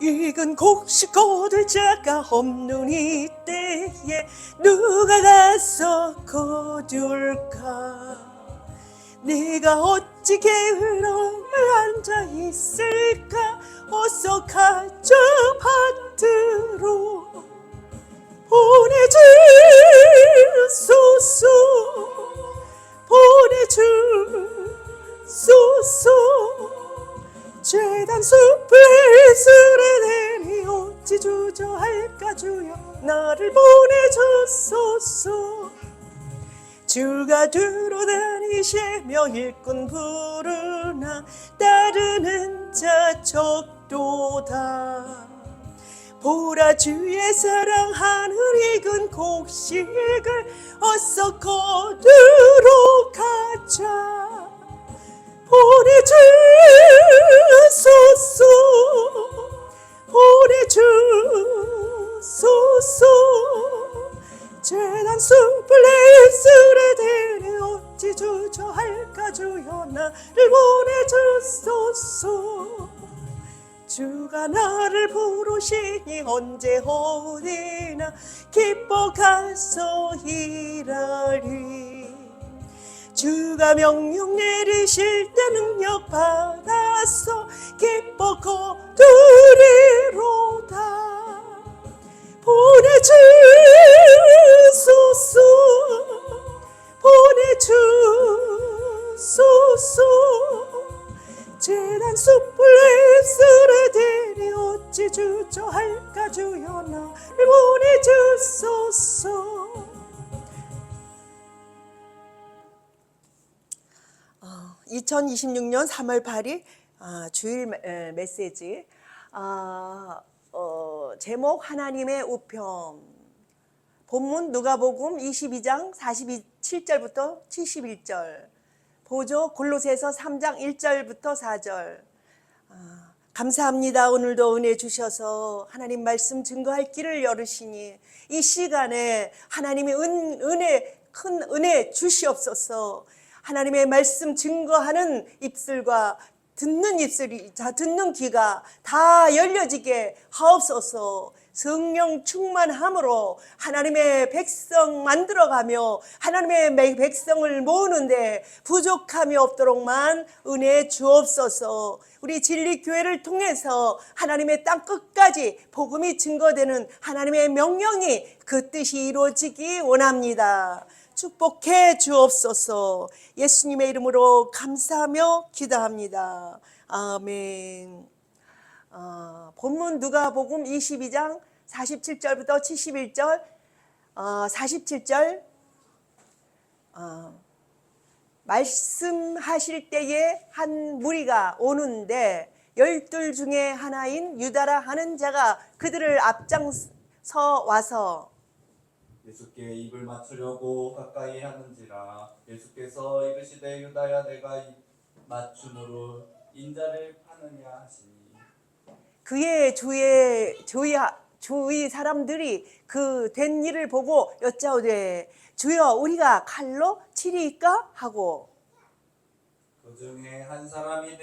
익은 곡식 거둘 자가 없는 이때에 누가 가서 거둘까? 네가 어찌 게으러 앉아 있을까? 어서 가자 밭으로 보내주소서, 보내주소서. 죄단 숲을 쓸에 대니 어찌 주저할까? 주여 나를 보내주소서. 주가 들어다니시며 일꾼 부르나 따르는 자 적도다. 보라 주의 사랑 하늘 익은 곡식을 어서 거두러 가자. 보내주소서, 보내주소서. 죄단 숲을 쓸에 대니 어찌 주저할까? 주여 나를 보내주소서. 주가 나를 부르시니 언제 어디나 기뻐 가서 일하리. 주가 명령 내리실 때 능력 받아서 기뻐 거두리로다. 보내주소서, 보내주소서. 죄단 숲을 쓸에 대니 어찌 주저할까? 주여 나를 보내주소서. 2026년 3월 8일 주일 메시지, 제목 하나님의 우편. 본문 누가복음 22장 47절부터 71절, 보조 골로새서 3장 1절부터 4절. 감사합니다. 오늘도 은혜 주셔서 하나님 말씀 증거할 길을 열으시니 이 시간에 하나님의 큰 은혜 주시옵소서. 하나님의 말씀 증거하는 입술과 듣는 귀가 다 열려지게 하옵소서. 성령 충만함으로 하나님의 백성 만들어가며 하나님의 백성을 모으는데 부족함이 없도록만 은혜 주옵소서. 우리 진리교회를 통해서 하나님의 땅 끝까지 복음이 증거되는 하나님의 명령이 그 뜻이 이루어지기 원합니다. 축복해 주옵소서. 예수님의 이름으로 감사하며 기도합니다. 아멘. 본문 누가복음 22장 47절부터 71절, 47절. 말씀하실 때에 한 무리가 오는데 12 중에 하나인 유다라 하는 자가 그들을 앞장서 와서 예수께 입을 맞추려고 가까이 하는지라. 예수께서 이르시되 유다야 내가 입 맞춤으로 인자를 파느냐 하시니. 그의 주위 사람들이 그 된 일을 보고 여짜오되 주여 우리가 칼로 치리이까 하고, 그 중에 한 사람이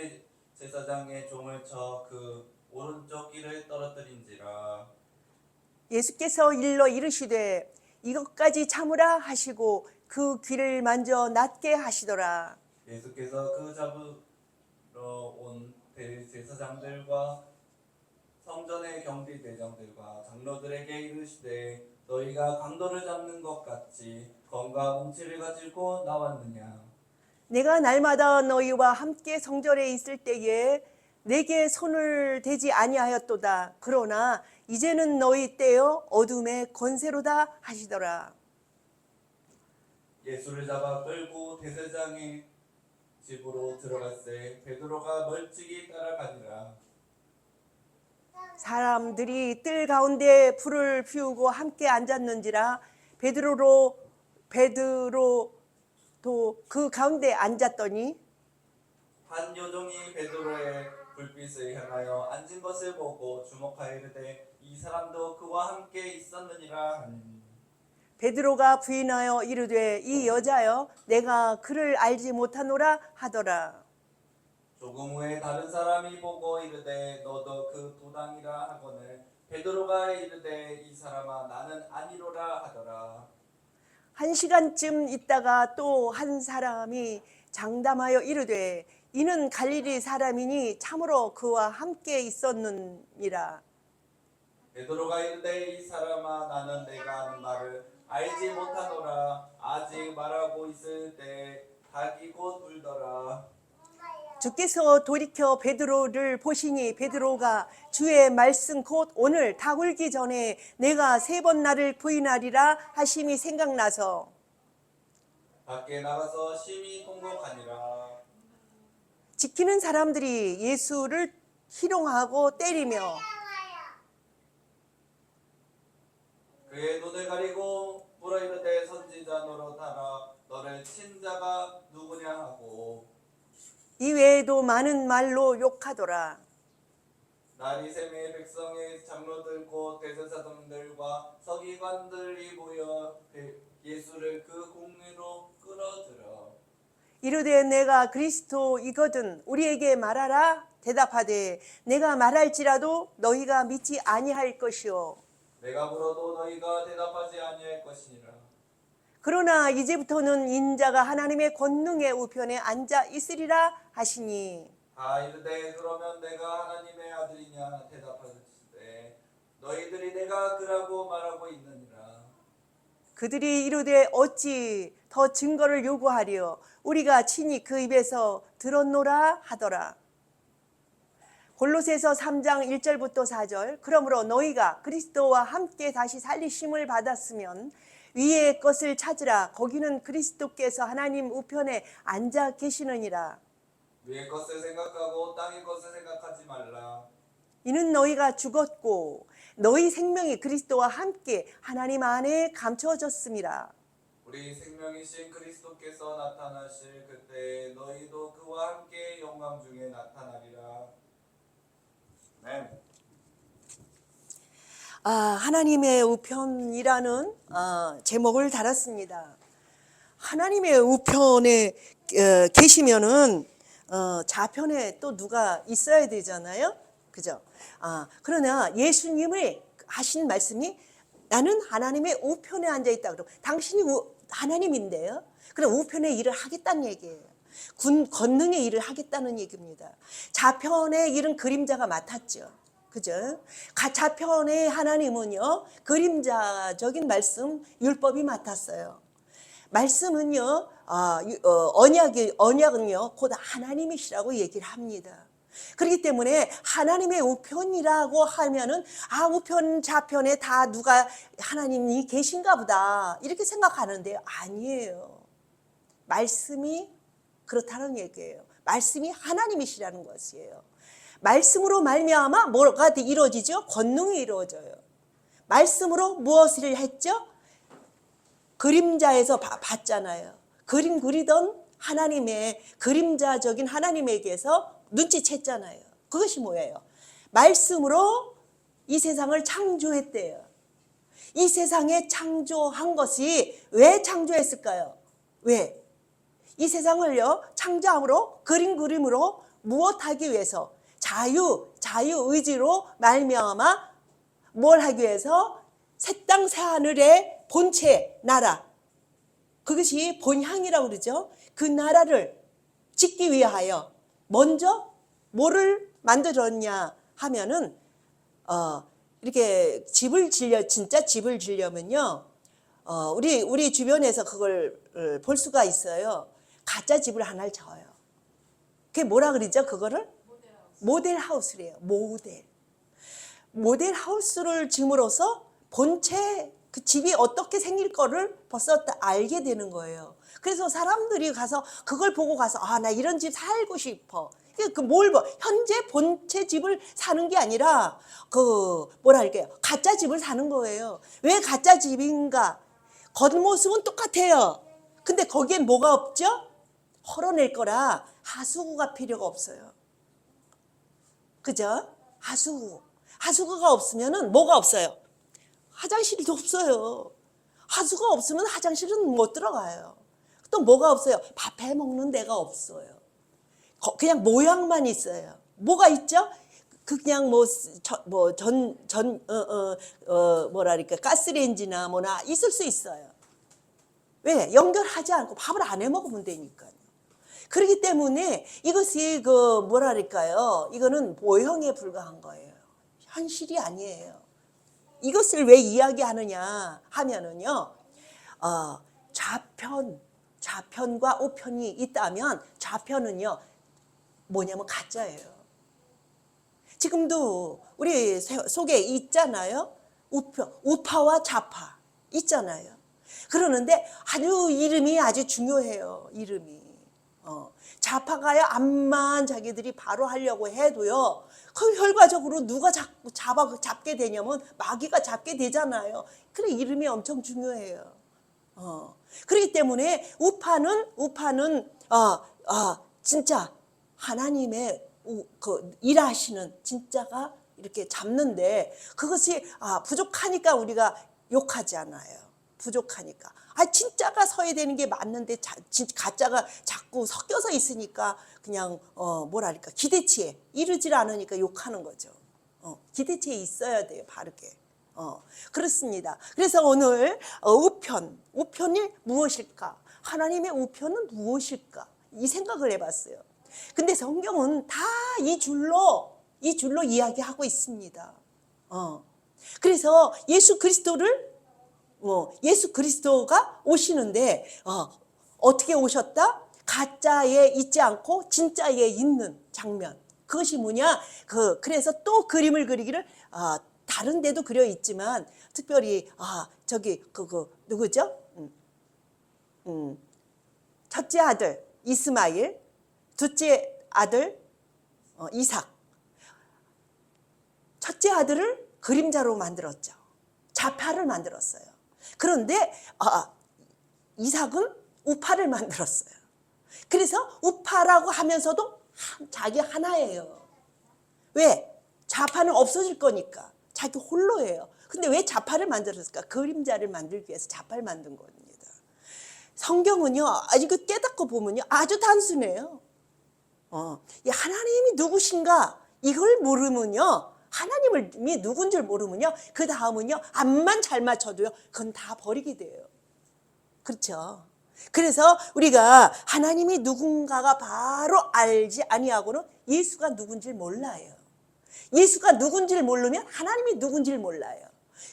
제사장의 종을 쳐 그 오른쪽 귀를 떨어뜨린지라. 예수께서 일러 이르시되 이것까지 참으라 하시고 그 귀를 만져 낫게 하시더라. 예수께서 그 잡으러 온 대제사장들과 성전의 경비대장들과 장로들에게 이르시되 너희가 강도를 잡는 것 같이 검과 뭉치를 가지고 나왔느냐. 내가 날마다 너희와 함께 성전에 있을 때에 내게 손을 대지 아니하였도다. 그러나 이제는 너희 때여 어둠의 권세로다 하시더라. 예수를 잡아 끌고 대제사장의 집으로 들어갔을 베드로가 멀찍이 따라가니라. 사람들이 뜰 가운데 불을 피우고 함께 앉았는지라. 베드로도 그 가운데 앉았더니 한 요종이 베드로의 불빛을 향하여 앉은 것을 보고 주목하여 이르되 이 사람도 그와 함께 있었느니라 하니. 베드로가 부인하여 이르되 이 여자여 내가 그를 알지 못하노라 하더라. 조금 후에 다른 사람이 보고 이르되 너도 그 도당이라 하거늘 베드로가 이르되 이 사람아 나는 아니로라 하더라. 1시간쯤 있다가 또 한 사람이 장담하여 이르되 이는 갈릴리 사람이니 참으로 그와 함께 있었느니라. 베드로가 이르되 이 사람아 나는 내가 하는 말을 알지 못하노라. 아직 말하고 있을 때 닭이 곧 울더라. 주께서 돌이켜 베드로를 보시니 베드로가 주의 말씀 곧 오늘 닭 울기 전에 내가 3번 나를 부인하리라 하심이 생각나서 밖에 나가서 심히 통곡하니라. 지키는 사람들이 예수를 희롱하고 때리며 그의 눈을 가리고 물어 이르되 선지자 노릇하라. 너를 친 자가 누구냐 하고 이 외에도 많은 말로 욕하더라. 나리샘의 백성의 장로들 곧 대제사장들과 서기관들이 모여 예수를 그 공회로 끌어들여 이르되 내가 그리스도이거든 우리에게 말하라. 대답하되 내가 말할지라도 너희가 믿지 아니할 것이요 내가 물어도 너희가 대답하지 아니할 것이니라. 그러나 이제부터는 인자가 하나님의 권능의 우편에 앉아 있으리라 하시니 다 이르되 그러면 내가 하나님의 아들이냐 대답하시되 너희들이 내가 그라고 말하고 있느니라. 그들이 이르되 어찌 더 증거를 요구하리요 우리가 친히 그 입에서 들었노라 하더라. 골로새서 3장 1절부터 4절 그러므로 너희가 그리스도와 함께 다시 살리심을 받았으면 위의 것을 찾으라. 거기는 그리스도께서 하나님 우편에 앉아 계시느니라. 위의 것을 생각하고 땅의 것을 생각하지 말라. 이는 너희가 죽었고 너희 생명이 그리스도와 함께 하나님 안에 감춰졌음이라. 우리 생명이신 그리스도께서 나타나실 그때 너희도 그와 함께 영광 중에 나타나리라. 아멘. 하나님의 우편이라는 제목을 달았습니다. 하나님의 우편에 계시면은 좌편에 또 누가 있어야 되잖아요. 그죠? 그러나 예수님의 하신 말씀이 나는 하나님의 우편에 앉아 있다. 그러고 당신이 하나님인데요. 그럼 우편의 일을 하겠다는 얘기예요. 권능의 일을 하겠다는 얘기입니다. 좌편의 일은 그림자가 맡았죠. 그죠? 좌편의 하나님은요, 그림자적인 말씀, 율법이 맡았어요. 말씀은요, 언약은요, 곧 하나님이시라고 얘기를 합니다. 그렇기 때문에 하나님의 우편이라고 하면은, 우편, 좌편에 다 누가 하나님이 계신가 보다. 이렇게 생각하는데 아니에요. 말씀이 그렇다는 얘기예요. 말씀이 하나님이시라는 것이에요. 말씀으로 말미암아 뭐가 이루어지죠? 권능이 이루어져요. 말씀으로 무엇을 했죠? 그림자에서 봤잖아요. 그림 그리던 하나님의 그림자적인 하나님에게서 눈치챘잖아요. 그것이 뭐예요? 말씀으로 이 세상을 창조했대요. 이 세상에 창조한 것이 왜 창조했을까요? 왜? 이 세상을요, 창조함으로 그림으로 무엇하기 위해서 자유의지로 말미암아 뭘 하기 위해서 새 땅 새 하늘의 본체 나라, 그것이 본향이라고 그러죠. 그 나라를 짓기 위하여 먼저 뭐를 만들었냐 하면은 이렇게 진짜 집을 지려면요, 우리 주변에서 그걸 볼 수가 있어요. 가짜 집을 하나를 져요. 그게 뭐라 그러죠? 그거를 모델하우스래요. 모델하우스를 지음으로써 본체 그 집이 어떻게 생길 거를 벌써 알게 되는 거예요. 그래서 사람들이 가서 그걸 보고 가서 나 이런 집 살고 싶어. 뭘 봐? 현재 본체 집을 사는 게 아니라 가짜 집을 사는 거예요. 왜 가짜 집인가? 겉모습은 똑같아요. 근데 거기엔 뭐가 없죠? 헐어낼 거라 하수구가 필요가 없어요. 그죠? 하수구가 없으면은 뭐가 없어요? 화장실도 없어요. 하수구가 없으면 화장실은 못 들어가요. 또 뭐가 없어요? 밥 해 먹는 데가 없어요. 그냥 모양만 있어요. 뭐가 있죠? 그냥 뭐랄까 가스레인지나 뭐나 있을 수 있어요. 왜? 연결하지 않고 밥을 안 해 먹으면 되니까요. 그렇기 때문에 이것이 뭐랄까요? 이거는 모형에 불과한 거예요. 현실이 아니에요. 이것을 왜 이야기하느냐 하면은요, 좌편과 우편이 있다면 좌편은요, 뭐냐면 가짜예요. 지금도 우리 속에 있잖아요. 우파와 좌파 있잖아요. 그러는데 이름이 아주 중요해요. 이름이. 좌파가요, 암만 자기들이 바로 하려고 해도요, 그 결과적으로 누가 잡게 되냐면 마귀가 잡게 되잖아요. 그래, 이름이 엄청 중요해요. 그렇기 때문에 우파는 진짜 하나님의 일하시는 진짜가 이렇게 잡는데, 그것이 부족하니까 우리가 욕하지 않아요. 부족하니까. 진짜가 서야 되는 게 맞는데 가짜가 자꾸 섞여서 있으니까 그냥 뭐랄까 기대치에 이르질 않으니까 욕하는 거죠. 기대치에 있어야 돼요. 바르게. 그렇습니다. 그래서 오늘 우편이 무엇일까? 하나님의 우편은 무엇일까? 이 생각을 해봤어요. 근데 성경은 다 이 줄로 이야기하고 있습니다. 그래서 예수 그리스도가 오시는데 어떻게 오셨다? 가짜에 있지 않고 진짜에 있는 장면. 그것이 뭐냐? 그래서 또 그림을 그리기를 다른 데도 그려 있지만 특별히 누구죠? 첫째 아들 이스마엘, 둘째 아들 이삭. 첫째 아들을 그림자로 만들었죠. 좌파를 만들었어요. 그런데 이삭은 우파를 만들었어요. 그래서 우파라고 하면서도 자기 하나예요. 왜? 좌파는 없어질 거니까. 자기 홀로예요. 근데 왜 좌파를 만들었을까? 그림자를 만들기 위해서 좌파를 만든 겁니다. 성경은요, 이거 깨닫고 보면요, 아주 단순해요. 하나님이 누구신가? 이걸 모르면요, 하나님이 누군 줄 모르면요, 그 다음은요, 암만 잘 맞춰도요, 그건 다 버리게 돼요. 그렇죠? 그래서 우리가 하나님이 누군가가 바로 알지 아니하고는 예수가 누군지 몰라요. 예수가 누군지를 모르면 하나님이 누군지를 몰라요.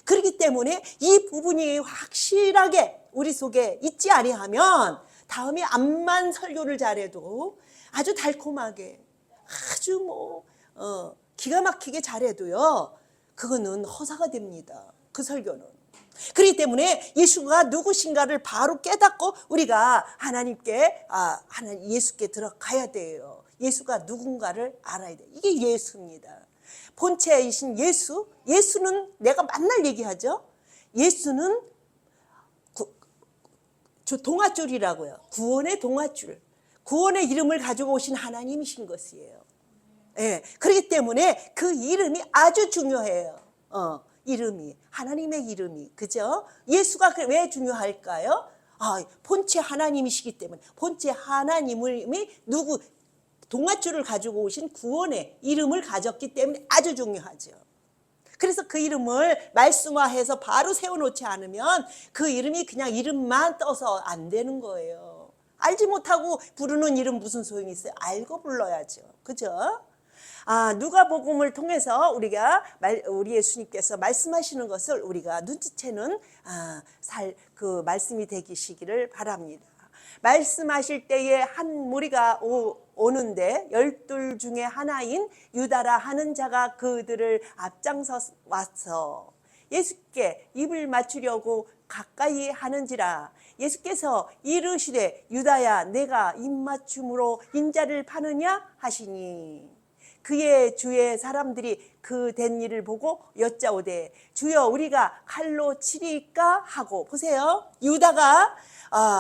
그렇기 때문에 이 부분이 확실하게 우리 속에 있지 아니하면 다음에 암만 설교를 잘해도 아주 달콤하게 아주 기가 막히게 잘해도요, 그거는 허사가 됩니다. 그 설교는. 그렇기 때문에 예수가 누구신가를 바로 깨닫고 우리가 하나님께 예수께 들어가야 돼요. 예수가 누군가를 알아야 돼요. 이게 예수입니다. 본체이신 예수는 내가 맨날 얘기하죠. 예수는 동아줄이라고요. 구원의 동아줄. 구원의 이름을 가지고 오신 하나님이신 것이에요. 예, 그렇기 때문에 그 이름이 아주 중요해요. 이름이, 하나님의 이름이, 그죠? 예수가 왜 중요할까요? 본체 하나님이시기 때문에. 본체 하나님이 동아줄을 가지고 오신 구원의 이름을 가졌기 때문에 아주 중요하죠. 그래서 그 이름을 말씀화해서 바로 세워놓지 않으면 그 이름이 그냥 이름만 떠서 안 되는 거예요. 알지 못하고 부르는 이름 무슨 소용이 있어요? 알고 불러야죠. 그죠? 누가복음을 통해서 우리 예수님께서 말씀하시는 것을 우리가 눈치채는 그 말씀이 되시기를 바랍니다. 말씀하실 때에 한 무리가 오는데 12 중에 하나인 유다라 하는 자가 그들을 앞장서 와서 예수께 입을 맞추려고 가까이 하는지라. 예수께서 이르시되 유다야 내가 입맞춤으로 인자를 파느냐 하시니, 그의 주의 사람들이 그 된 일을 보고 여짜오되 주여 우리가 칼로 치리까 하고. 보세요, 유다가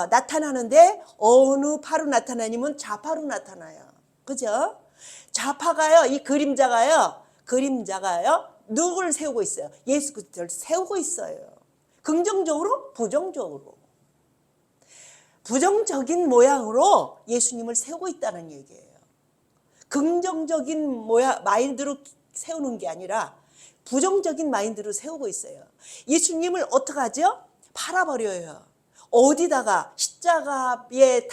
나타나는데 어느 파로 나타나냐면 좌파로 나타나요. 그죠? 좌파가요, 이 그림자가요 누구를 세우고 있어요? 예수 그리스도를 세우고 있어요. 긍정적으로, 부정적으로. 부정적인 모양으로 예수님을 세우고 있다는 얘기예요. 긍정적인 마인드로 세우는 게 아니라 부정적인 마인드로 세우고 있어요. 예수님을 어떻게 하죠? 팔아버려요. 어디다가 십자가에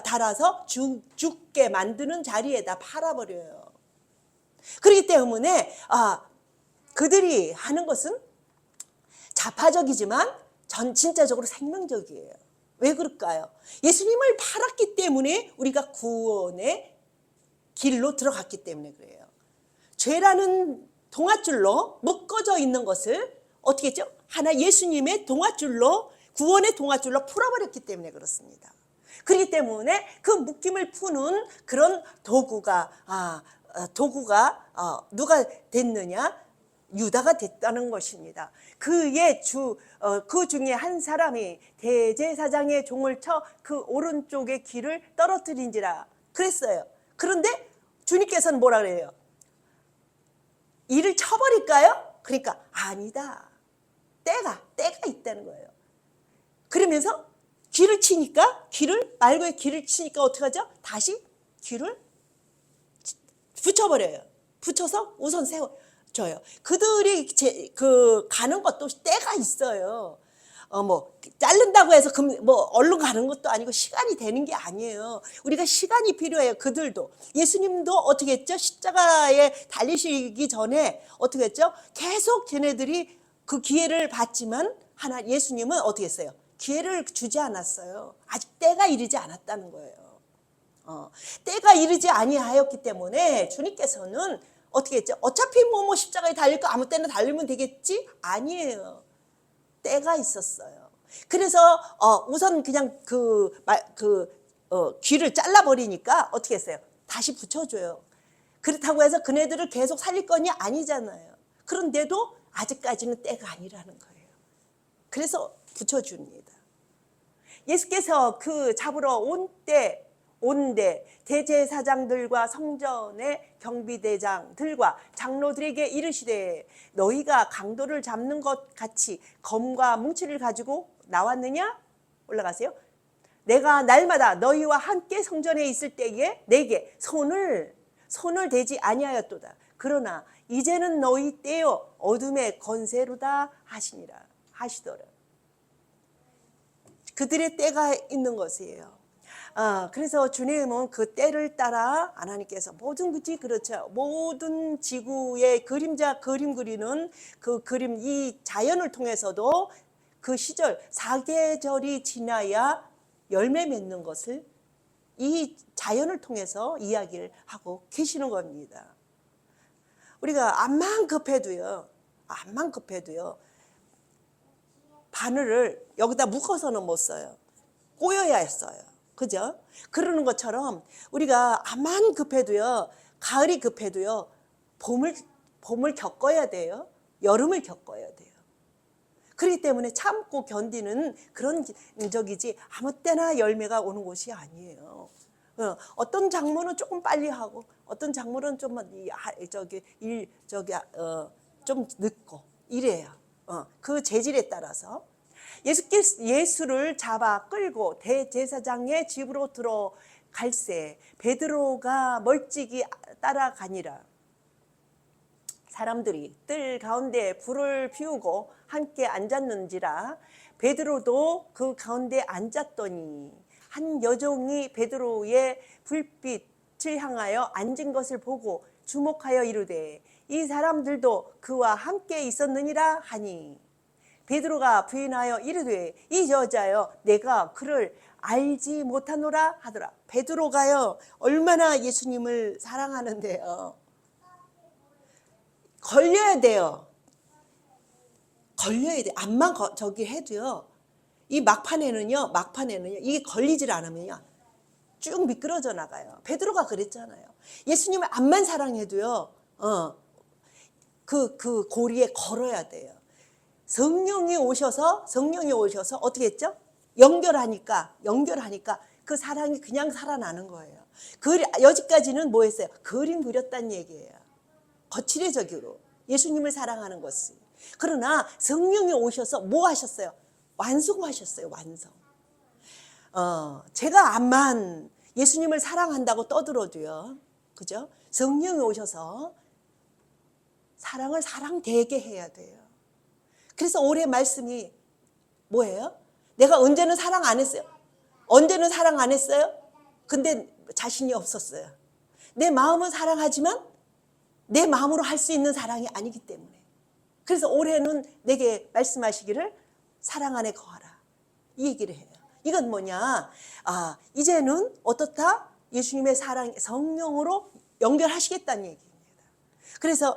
달아서 죽게 만드는 자리에다 팔아버려요. 그렇기 때문에 그들이 하는 것은 자파적이지만 진짜적으로 생명적이에요. 왜 그럴까요? 예수님을 팔았기 때문에 우리가 구원의 길로 들어갔기 때문에 그래요. 죄라는 동아줄로 묶어져 있는 것을 어떻게 했죠? 하나 예수님의 동아줄로, 구원의 동아줄로 풀어버렸기 때문에 그렇습니다. 그렇기 때문에 그 묶임을 푸는 그런 도구가 누가 됐느냐? 유다가 됐다는 것입니다. 그 중에 한 사람이 대제사장의 종을 쳐 그 오른쪽의 귀를 떨어뜨린지라 그랬어요. 그런데 주님께서는 뭐라 그래요? 이를 쳐버릴까요? 그러니까 아니다. 때가 있다는 거예요. 그러면서 말고의 귀를 치니까 어떻게 하죠? 다시 귀를 붙여버려요. 붙여서 우선 세워줘요. 그들이 가는 것도 때가 있어요. 자른다고 해서 얼른 가는 것도 아니고 시간이 되는 게 아니에요. 우리가 시간이 필요해요. 그들도. 예수님도 어떻게 했죠? 십자가에 달리시기 전에 어떻게 했죠? 계속 걔네들이 그 기회를 받지만 예수님은 어떻게 했어요? 기회를 주지 않았어요. 아직 때가 이르지 않았다는 거예요. 때가 이르지 아니하였기 때문에 주님께서는 어떻게 했죠? 어차피 십자가에 달릴 거 아무 때나 달리면 되겠지? 아니에요. 때가 있었어요. 그래서 우선 그냥 귀를 잘라버리니까 어떻게 했어요? 다시 붙여줘요. 그렇다고 해서 그네들을 계속 살릴 거니 아니잖아요. 그런데도 아직까지는 때가 아니라는 거예요. 그래서 붙여줍니다. 예수께서 그 잡으러 온데 대제사장들과 성전의 경비대장들과 장로들에게 이르시되 너희가 강도를 잡는 것 같이 검과 뭉치를 가지고 나왔느냐? 올라가세요. 내가 날마다 너희와 함께 성전에 있을 때에 내게 손을 대지 아니하였도다. 그러나 이제는 너희 때요 어둠의 권세로다 하시더라. 그들의 때가 있는 것이에요. 그래서 주님은 그 때를 따라 하나님께서 모든 지구의 그림 그리는 그 그림, 이 자연을 통해서도 그 시절 사계절이 지나야 열매 맺는 것을 이 자연을 통해서 이야기를 하고 계시는 겁니다. 우리가 암만 급해도요 바늘을 여기다 묶어서는 못 써요. 꼬여야 했어요. 그죠? 그러는 것처럼 우리가 암만 급해도요, 가을이 급해도요, 봄을 겪어야 돼요. 여름을 겪어야 돼요. 그렇기 때문에 참고 견디는 그런 적이지 아무 때나 열매가 오는 곳이 아니에요. 어떤 작물은 조금 빨리 하고 어떤 작물은 좀 늦고 이래요. 그 재질에 따라서 예수를 잡아 끌고 대제사장의 집으로 들어갈새 베드로가 멀찍이 따라가니라. 사람들이 뜰 가운데 불을 피우고 함께 앉았는지라 베드로도 그 가운데 앉았더니 한 여종이 베드로의 불빛을 향하여 앉은 것을 보고 주목하여 이르되 이 사람들도 그와 함께 있었느니라 하니 베드로가 부인하여 이르되 이 여자여 내가 그를 알지 못하노라 하더라. 베드로가요 얼마나 예수님을 사랑하는데요. 걸려야 돼요. 암만 해도요. 이 막판에는요 이게 걸리질 않으면요 쭉 미끄러져 나가요. 베드로가 그랬잖아요. 예수님을 암만 사랑해도요 그 고리에 걸어야 돼요. 성령이 오셔서 어떻게 했죠? 연결하니까 그 사랑이 그냥 살아나는 거예요. 여기까지는 뭐 했어요? 그림 그렸다는 얘기예요. 거칠애적으로 예수님을 사랑하는 것을. 그러나 성령이 오셔서 뭐 하셨어요? 완성하셨어요. 완성. 제가 암만 예수님을 사랑한다고 떠들어도요, 그죠? 성령이 오셔서 사랑을 사랑되게 해야 돼요. 그래서 올해 말씀이 뭐예요? 내가 언제는 사랑 안 했어요? 언제는 사랑 안 했어요? 근데 자신이 없었어요. 내 마음은 사랑하지만 내 마음으로 할 수 있는 사랑이 아니기 때문에. 그래서 올해는 내게 말씀하시기를 사랑 안에 거하라, 이 얘기를 해요. 이건 뭐냐? 이제는 어떻다? 예수님의 사랑, 성령으로 연결하시겠다는 얘기입니다. 그래서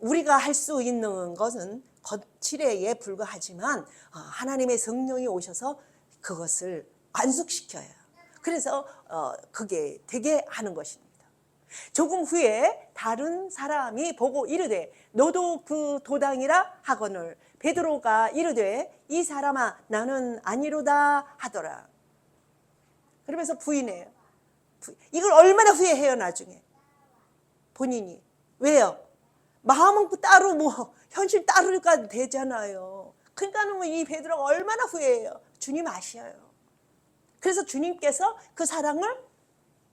우리가 할 수 있는 것은 거칠에 불과하지만 하나님의 성령이 오셔서 그것을 완숙시켜요. 그래서 그게 되게 하는 것입니다. 조금 후에 다른 사람이 보고 이르되 너도 그 도당이라 하거늘 베드로가 이르되 이 사람아 나는 아니로다 하더라. 그러면서 부인해요. 이걸 얼마나 후회해요 나중에 본인이. 왜요? 마음은 따로 현실 따르니까 되잖아요. 그러니까는 이 베드로가 얼마나 후회해요. 주님 아셔요. 그래서 주님께서 그 사랑을,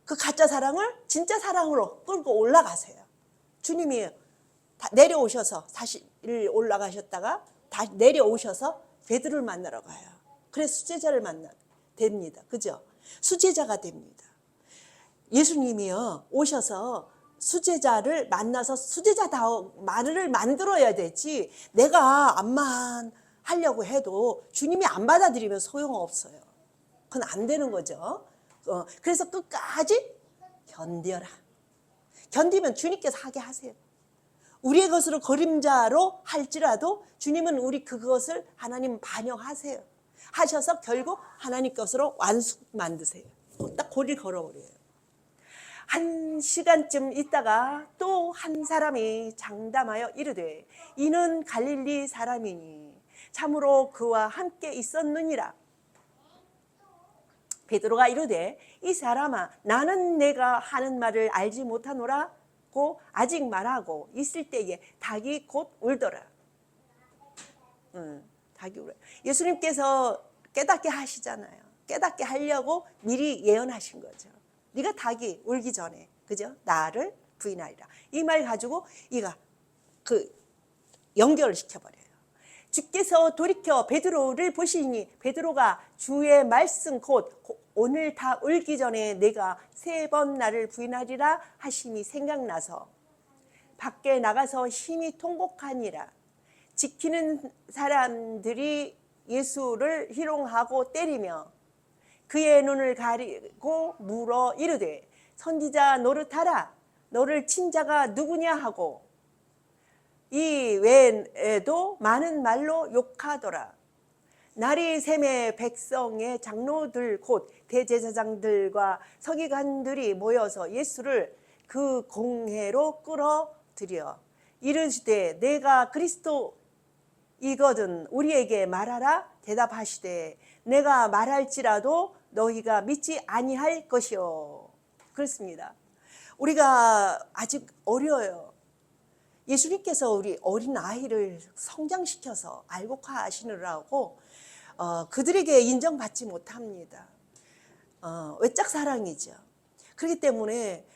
그 가짜 사랑을 진짜 사랑으로 끌고 올라가세요. 주님이 내려오셔서 다시 올라가셨다가 다시 내려오셔서 베드로를 만나러 가요. 그래서 수제자를 됩니다. 그죠? 수제자가 됩니다. 예수님이요 오셔서 수제자를 만나서 수제자다운 말을 만들어야 되지, 내가 암만 하려고 해도 주님이 안 받아들이면 소용없어요. 그건 안 되는 거죠. 그래서 끝까지 견뎌라. 견디면 주님께서 하게 하세요. 우리의 것으로 그림자로 할지라도 주님은 우리 그것을 하나님 반영하세요. 하셔서 결국 하나님 것으로 완숙 만드세요. 딱 고리를 걸어버려요. 한 시간쯤 있다가 또 한 사람이 장담하여 이르되 이는 갈릴리 사람이니 참으로 그와 함께 있었느니라. 베드로가 이르되 이 사람아 나는 내가 하는 말을 알지 못하노라고 아직 말하고 있을 때에 닭이 곧 울더라. 닭이 울어요. 예수님께서 깨닫게 하시잖아요. 깨닫게 하려고 미리 예언하신 거죠. 네가 닭이 울기 전에, 그죠? 나를 부인하리라. 이 말 가지고 이가 연결을 시켜버려요. 주께서 돌이켜 베드로를 보시니 베드로가 주의 말씀 곧 오늘 다 울기 전에 내가 3번 나를 부인하리라 하심이 생각나서 밖에 나가서 심히 통곡하니라. 지키는 사람들이 예수를 희롱하고 때리며 그의 눈을 가리고 물어 이르되 선지자 노릇하라. 너를 친 자가 누구냐 하고 이 외에도 많은 말로 욕하더라. 날이 샘에 백성의 장로들 곧 대제사장들과 서기관들이 모여서 예수를 그 공회로 끌어들여 이르시되 내가 그리스도 이거든 우리에게 말하라. 대답하시되 내가 말할지라도 너희가 믿지 아니할 것이요. 그렇습니다. 우리가 아직 어려요. 예수님께서 우리 어린 아이를 성장시켜서 알곡하시느라고 그들에게 인정받지 못합니다. 외짝 사랑이죠. 그렇기 때문에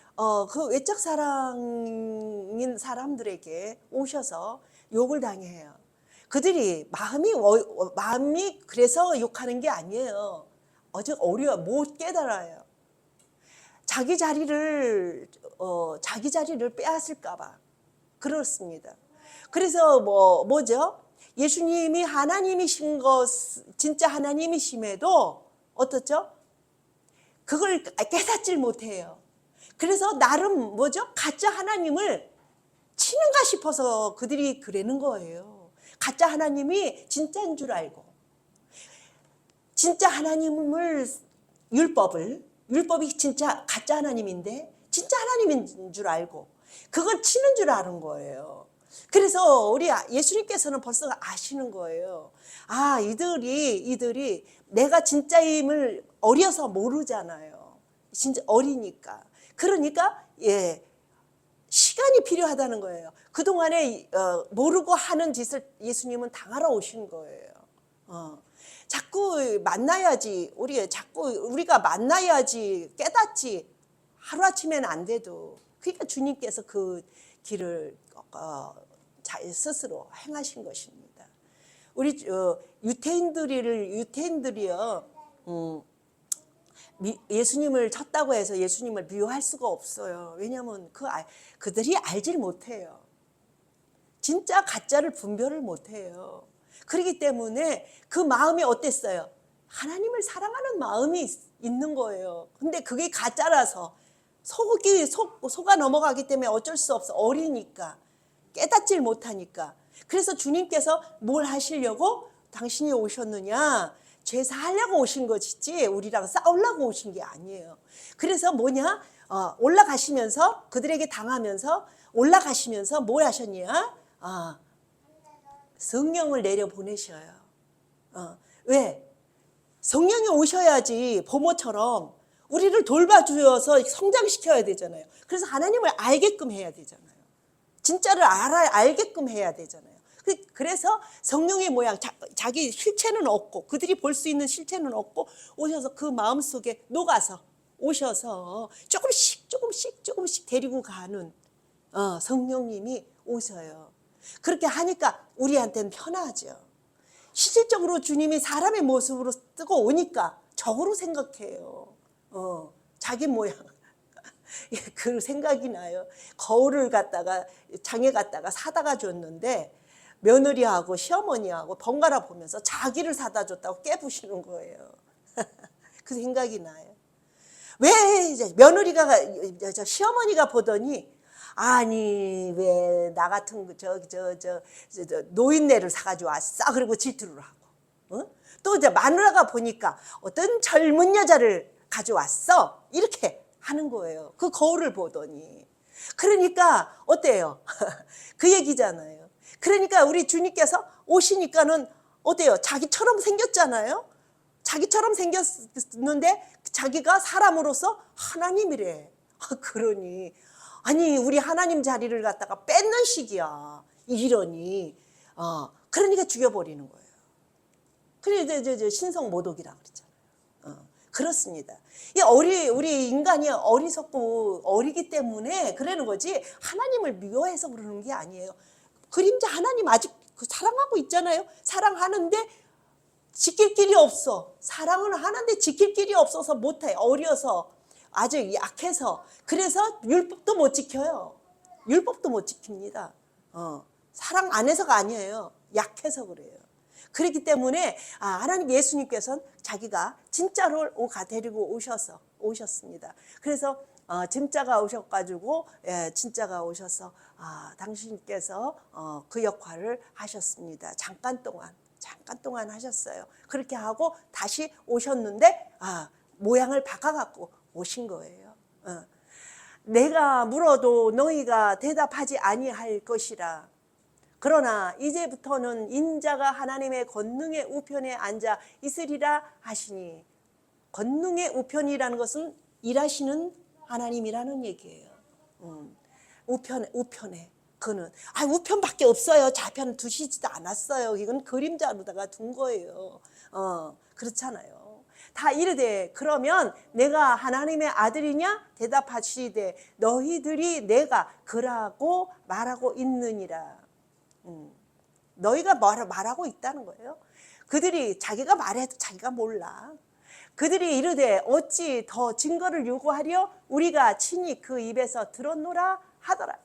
그 외짝 사랑인 사람들에게 오셔서 욕을 당해요. 그들이 마음이 그래서 욕하는 게 아니에요. 아직 어려워 못 깨달아요. 자기 자리를 빼앗을까봐 그렇습니다. 그래서 뭐죠? 예수님이 하나님이신 것 진짜 하나님이심에도 어떻죠? 그걸 깨닫질 못해요. 그래서 나름 뭐죠? 가짜 하나님을 치는가 싶어서 그들이 그러는 거예요. 가짜 하나님이 진짜인 줄 알고 진짜 하나님을 율법이 진짜 가짜 하나님인데 진짜 하나님인 줄 알고 그걸 치는 줄 아는 거예요. 그래서 우리 예수님께서는 벌써 아시는 거예요. 이들이 내가 진짜임을 어려서 모르잖아요. 진짜 어리니까. 그러니까 시간이 필요하다는 거예요. 그동안에 모르고 하는 짓을 예수님은 당하러 오신 거예요. 자꾸 자꾸 만나야지, 우리가 만나야지 깨닫지. 하루아침에는 안 돼도. 그러니까 주님께서 그 길을 스스로 행하신 것입니다. 우리 유태인들이요, 예수님을 쳤다고 해서 예수님을 미워할 수가 없어요. 왜냐하면 그들이 알질 못해요. 진짜 가짜를 분별을 못해요. 그렇기 때문에 그 마음이 어땠어요? 하나님을 사랑하는 마음이 있는 거예요. 근데 그게 가짜라서 속아 넘어가기 때문에 어쩔 수 없어. 어리니까 깨닫질 못하니까. 그래서 주님께서 뭘 하시려고 당신이 오셨느냐? 죄 사하려고 오신 것이지 우리랑 싸우려고 오신 게 아니에요. 그래서 올라가시면서 그들에게 당하면서 올라가시면서 뭘 하셨냐? 성령을 내려 보내셔요. 왜? 성령이 오셔야지 부모처럼 우리를 돌봐주어서 성장시켜야 되잖아요. 그래서 하나님을 알게끔 해야 되잖아요. 진짜를 알게끔 해야 되잖아요. 그래서 성령의 모양, 자기 실체는 없고 그들이 볼 수 있는 실체는 없고 오셔서 그 마음속에 녹아서 오셔서 조금씩 데리고 가는 성령님이 오셔요. 그렇게 하니까 우리한테는 편하죠. 실질적으로 주님이 사람의 모습으로 뜨고 오니까 적으로 생각해요. 자기 모양. 그 생각이 나요. 거울을 장에 갖다가 사다가 줬는데 며느리하고 시어머니하고 번갈아 보면서 자기를 사다 줬다고 깨부시는 거예요. 그 생각이 나요. 왜 이제 며느리가 시어머니가 보더니 아니 왜 나 같은 노인네를 사가지고 왔어? 그리고 질투를 하고 또 이제 마누라가 보니까 어떤 젊은 여자를 가져왔어? 이렇게 하는 거예요. 그 거울을 보더니. 그러니까 어때요? 그 얘기잖아요. 그러니까 우리 주님께서 오시니까는 어때요? 자기처럼 생겼잖아요. 자기처럼 생겼는데 자기가 사람으로서 하나님이래. 그러니 아니 우리 하나님 자리를 갖다가 뺏는 식이야. 이러니 그러니까 죽여버리는 거예요. 그래 이제 신성모독이라 그랬잖아요. 그렇습니다. 우리 인간이 어리석고 어리기 때문에 그러는 거지 하나님을 미워해서 그러는 게 아니에요. 그림자 하나님 아직 사랑하고 있잖아요. 사랑하는데 지킬 길이 없어. 사랑을 하는데 지킬 길이 없어서 못해. 어려서 아주 약해서. 그래서 율법도 못 지켜요. 율법도 못 지킵니다. 사랑 안 해서가 아니에요. 약해서 그래요. 그렇기 때문에 하나님 예수님께서는 자기가 진짜로 데리고 오셨습니다. 그래서 진짜가 오셔가지고 진짜가 오셔서 당신께서 그 역할을 하셨습니다. 잠깐 동안 하셨어요. 그렇게 하고 다시 오셨는데 모양을 바꿔갖고 오신 거예요. 내가 물어도 너희가 대답하지 아니할 것이라. 그러나 이제부터는 인자가 하나님의 권능의 우편에 앉아 있으리라 하시니, 권능의 우편이라는 것은 일하시는 하나님이라는 얘기예요. 우편에 그는 우편밖에 없어요. 좌편 두시지도 않았어요. 이건 그림자로다가 둔 거예요. 그렇잖아요. 다 이르되 그러면 내가 하나님의 아들이냐? 대답하시되 너희들이 내가 그라고 말하고 있느니라. 너희가 말하고 있다는 거예요. 그들이 자기가 말해도 자기가 몰라. 그들이 이르되 어찌 더 증거를 요구하려 우리가 친히 그 입에서 들었노라 하더라.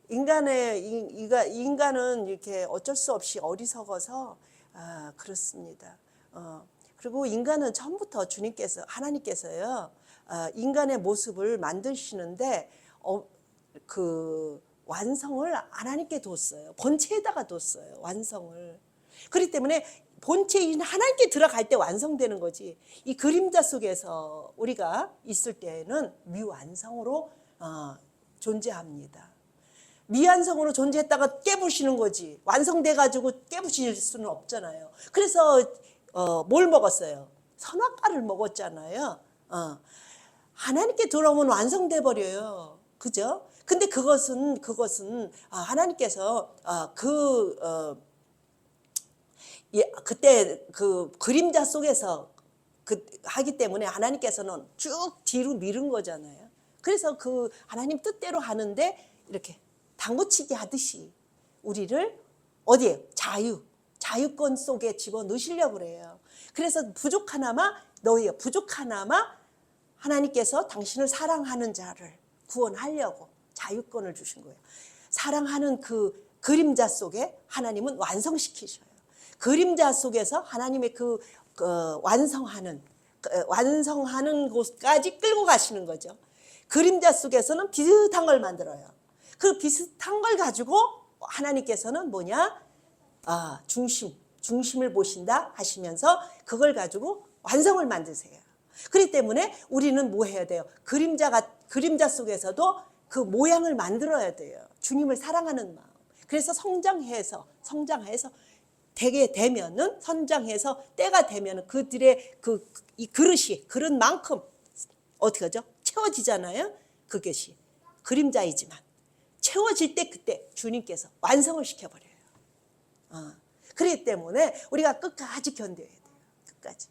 인간은 이렇게 어쩔 수 없이 어리석어서 그렇습니다. 그리고 인간은 처음부터 하나님께서요 인간의 모습을 만드시는데 그 완성을 하나님께 뒀어요. 본체에다가 뒀어요. 완성을. 그렇기 때문에 본체인 하나님께 들어갈 때 완성되는 거지. 이 그림자 속에서 우리가 있을 때는 미완성으로 존재합니다. 미완성으로 존재했다가 깨부시는 거지. 완성돼가지고 깨부실 수는 없잖아요. 그래서 뭘 먹었어요? 선악과를 먹었잖아요. 하나님께 들어오면 완성돼 버려요. 그죠? 근데 그것은 하나님께서 예, 그때 그 그림자 속에서 하기 때문에 하나님께서는 쭉 뒤로 미룬 거잖아요. 그래서 그 하나님 뜻대로 하는데 이렇게 당구치기 하듯이 우리를 어디에 자유권 속에 집어넣으시려고 그래요. 그래서 부족하나마 너희여 부족하나마 하나님께서 당신을 사랑하는 자를 구원하려고 자유권을 주신 거예요. 사랑하는 그 그림자 속에 하나님은 완성시키셔요. 그림자 속에서 하나님의 완성하는 곳까지 끌고 가시는 거죠. 그림자 속에서는 비슷한 걸 만들어요. 그 비슷한 걸 가지고 하나님께서는 뭐냐? 중심을 보신다 하시면서 그걸 가지고 완성을 만드세요. 그렇기 때문에 우리는 뭐 해야 돼요? 그림자 속에서도 그 모양을 만들어야 돼요. 주님을 사랑하는 마음. 그래서 성장해서 되게 되면은 선장해서 때가 되면은 그들의 이 그릇만큼 어떻게 하죠? 채워지잖아요. 그것이 그림자이지만 채워질 때 그때 주님께서 완성을 시켜버려요. 그렇기 때문에 우리가 끝까지 견뎌야 돼요. 끝까지.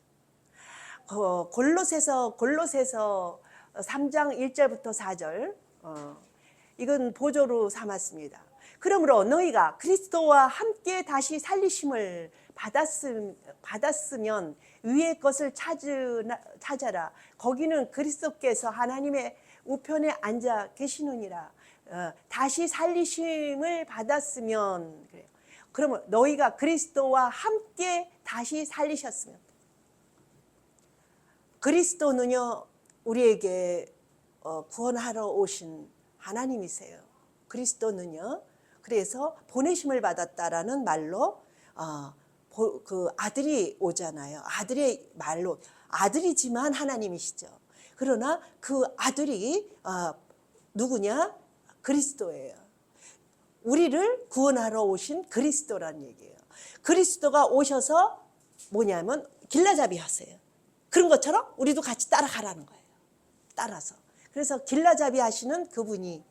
골로새서 3장 1절부터 4절 이건 보조로 삼았습니다. 그러므로 너희가 그리스도와 함께 다시 살리심을 받았으면 위의 것을 찾아라. 거기는 그리스도께서 하나님의 우편에 앉아 계시느니라. 다시 살리심을 받았으면 그래요. 그러면 너희가 그리스도와 함께 다시 살리셨으면 그리스도는요 우리에게 구원하러 오신 하나님이세요. 그리스도는요 그래서 보내심을 받았다라는 말로 그 아들이 오잖아요. 아들의 말로 아들이지만 하나님이시죠. 그러나 그 아들이 누구냐? 그리스도예요. 우리를 구원하러 오신 그리스도란 얘기예요. 그리스도가 오셔서 뭐냐면 길라잡이 하세요. 그런 것처럼 우리도 같이 따라가라는 거예요. 따라서. 그래서 길라잡이 하시는 그분이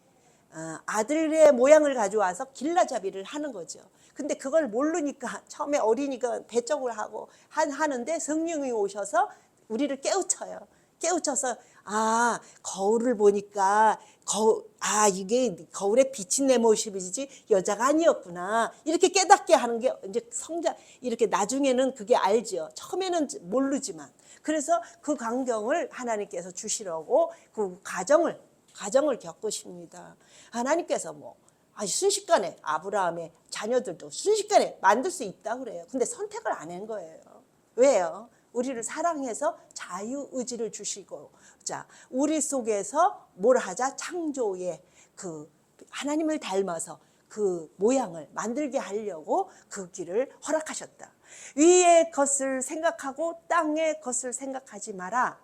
아들의 모양을 가져와서 길라잡이를 하는 거죠. 근데 그걸 모르니까 처음에 어리니까 배척을 하고 하는데 성령이 오셔서 우리를 깨우쳐요. 깨우쳐서 거울을 보니까 이게 거울에 비친 내 모습이지 여자가 아니었구나. 이렇게 깨닫게 하는 게 이제 이렇게 나중에는 그게 알죠. 처음에는 모르지만. 그래서 그 광경을 하나님께서 주시려고 그 과정을 겪으십니다. 하나님께서 순식간에 아브라함의 자녀들도 순식간에 만들 수 있다고 그래요. 근데 선택을 안 한 거예요. 왜요? 우리를 사랑해서 자유의지를 주시고 우리 속에서 뭘 하자? 창조의 그 하나님을 닮아서 그 모양을 만들게 하려고 그 길을 허락하셨다. 위의 것을 생각하고 땅의 것을 생각하지 마라.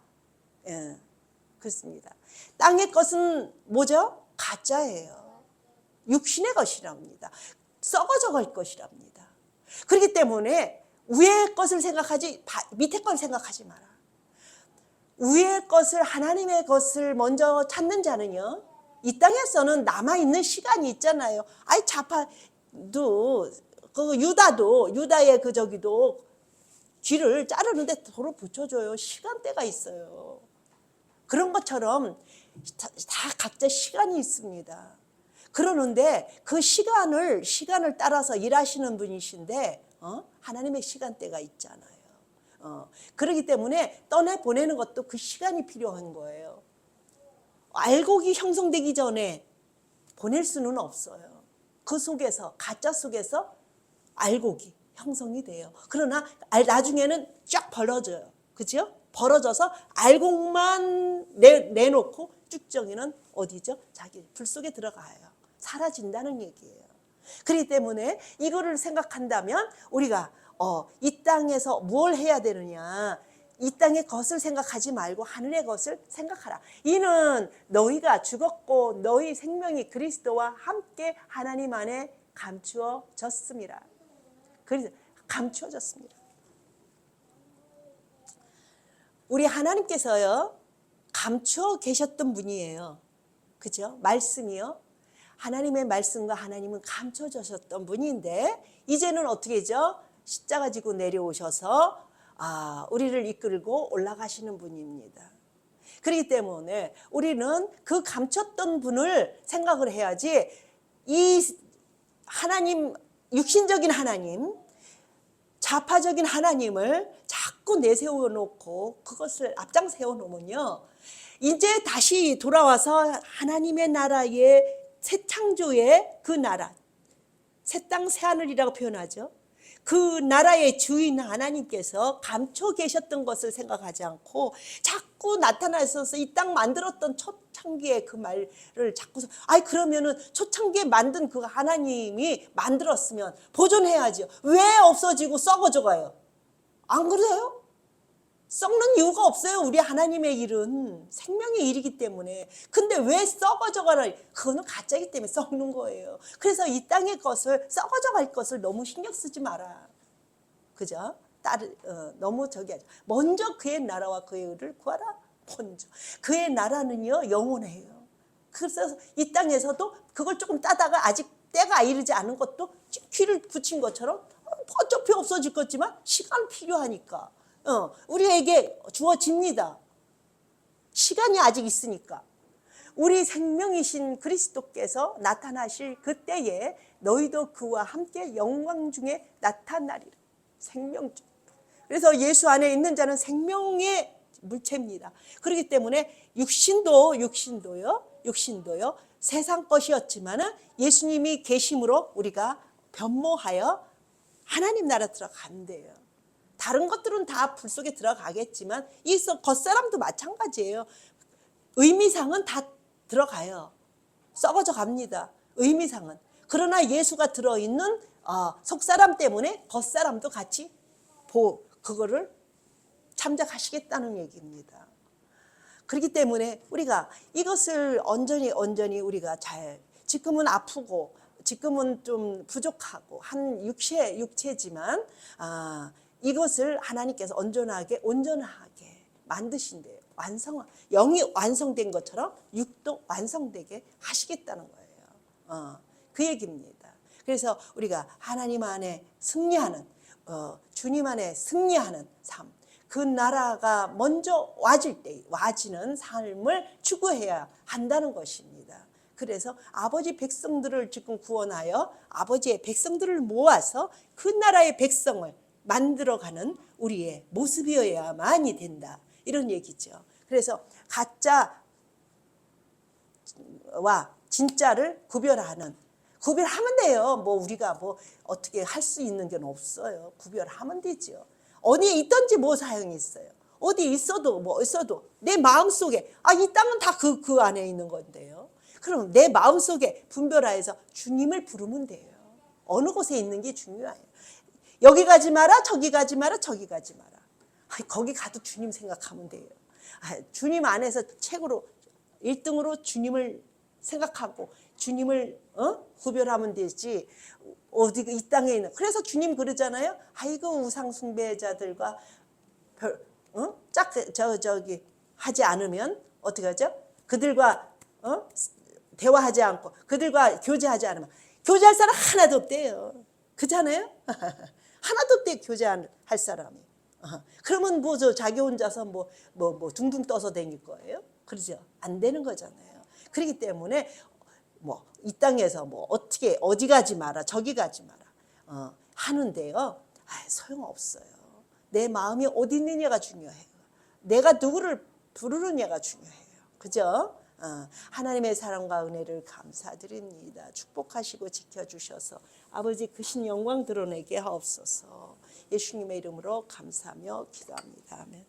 그렇습니다. 땅의 것은 뭐죠? 가짜예요. 육신의 것이랍니다. 썩어져 갈 것이랍니다. 그렇기 때문에 위의 것을 생각하지 밑에 걸 생각하지 마라. 위의 것을 하나님의 것을 먼저 찾는 자는요. 이 땅에서는 남아있는 시간이 있잖아요. 자파도 유다의 저기도 귀를 자르는데 도로 붙여줘요. 시간대가 있어요. 그런 것처럼 다 각자 시간이 있습니다. 그러는데 그 시간을 따라서 일하시는 분이신데 하나님의 시간대가 있잖아요. 그렇기 때문에 떠내보내는 것도 그 시간이 필요한 거예요. 알곡이 형성되기 전에 보낼 수는 없어요. 그 속에서 가짜 속에서 알곡이 형성이 돼요. 그러나 나중에는 쫙 벌어져요. 그죠? 벌어져서 알곡만 내놓고 쭉정이는 어디죠? 자기 불 속에 들어가요. 사라진다는 얘기예요. 그렇기 때문에 이거를 생각한다면 우리가 이 땅에서 뭘 해야 되느냐? 이 땅의 것을 생각하지 말고 하늘의 것을 생각하라. 이는 너희가 죽었고 너희 생명이 그리스도와 함께 하나님 안에 감추어졌습니다. 그래서 감추어졌습니다. 우리 하나님께서요 감추어 계셨던 분이에요. 그죠? 말씀이요. 하나님의 말씀과 하나님은 감춰주셨던 분인데 이제는 어떻게 하죠? 십자가 지고 내려오셔서 우리를 이끌고 올라가시는 분입니다. 그렇기 때문에 우리는 그 감췄던 분을 생각을 해야지, 이 하나님, 육신적인 하나님, 좌파적인 하나님을 자꾸 내세워 놓고 그것을 앞장 세워 놓으면요, 이제 다시 돌아와서 하나님의 나라의 새 창조의 그 나라, 새 땅 새 하늘이라고 표현하죠. 그 나라의 주인 하나님께서 감춰 계셨던 것을 생각하지 않고 자꾸 나타나셔서 이 땅 만들었던 초창기의 그 말을 자꾸서, 그러면은 초창기에 만든 그 하나님이 만들었으면 보존해야죠. 왜 없어지고 썩어져 가요? 안 그래요? 썩는 이유가 없어요. 우리 하나님의 일은 생명의 일이기 때문에. 근데 왜 썩어져 가나? 그거는 가짜이기 때문에 썩는 거예요. 그래서 이 땅의 것을, 썩어져 갈 것을 너무 신경 쓰지 마라. 그죠? 너무 저기 하죠. 먼저 그의 나라와 그의 의를 구하라. 먼저. 그의 나라는요, 영원해요. 그래서 이 땅에서도 그걸 조금 따다가 아직 때가 이르지 않은 것도 귀를 붙인 것처럼 어차피 없어질 거지만 시간 필요하니까 우리에게 주어집니다. 시간이 아직 있으니까. 우리 생명이신 그리스도께서 나타나실 그때에 너희도 그와 함께 영광 중에 나타나리라. 생명 중. 그래서 예수 안에 있는 자는 생명의 물체입니다. 그렇기 때문에 육신도요 세상 것이었지만은 예수님이 계심으로 우리가 변모하여 하나님 나라 들어간대요. 다른 것들은 다 불 속에 들어가겠지만 이 겉사람도 마찬가지예요. 의미상은 다 들어가요. 썩어져 갑니다. 의미상은. 그러나 예수가 들어있는 속사람 때문에 겉사람도 같이 그거를 참작하시겠다는 얘기입니다. 그렇기 때문에 우리가 이것을 온전히 우리가 지금은 아프고 지금은 좀 부족하고 한 육체지만 이것을 하나님께서 온전하게 만드신대요. 영이 완성된 것처럼 육도 완성되게 하시겠다는 거예요. 그 얘기입니다. 그래서 우리가 하나님 안에 승리하는, 주님 안에 승리하는 삶, 그 나라가 먼저 와지는 삶을 추구해야 한다는 것입니다. 그래서 아버지 백성들을 지금 구원하여 아버지의 백성들을 모아서 그 나라의 백성을 만들어가는 우리의 모습이어야만이 된다. 이런 얘기죠. 그래서 가짜와 진짜를 구별하면 돼요. 우리가 어떻게 할 수 있는 게 없어요. 구별하면 되죠. 어디에 있든지 사용이 있어요. 어디 있어도 내 마음속에 이 땅은 다 그 안에 있는 건데요. 그럼 내 마음속에 분별하여서 주님을 부르면 돼요. 어느 곳에 있는 게 중요해요. 여기 가지 마라, 저기 가지 마라, 저기 가지 마라. 거기 가도 주님 생각하면 돼요. 주님 안에서 최고로 1등으로 주님을 생각하고 주님을 구별하면 되지. 어디 이 땅에 있는. 그래서 주님 그러잖아요. 우상 숭배자들과 저기 하지 않으면 어떻게 하죠? 그들과 대화하지 않고 그들과 교제하지 않으면 교제할 사람 하나도 없대요. 그렇잖아요? 하나도 없대요. 교제할 사람이. 그러면 자기 혼자서 둥둥 떠서 다닐 거예요? 그러죠? 안 되는 거잖아요. 그렇기 때문에 이 땅에서 어떻게 어디 가지 마라 저기 가지 마라 하는데요. 소용없어요. 내 마음이 어디 있느냐가 중요해요. 내가 누구를 부르느냐가 중요해요. 그죠? 하나님의 사랑과 은혜를 감사드립니다. 축복하시고 지켜주셔서 아버지 크신 영광 드러내게 하옵소서. 예수님의 이름으로 감사하며 기도합니다. 아멘.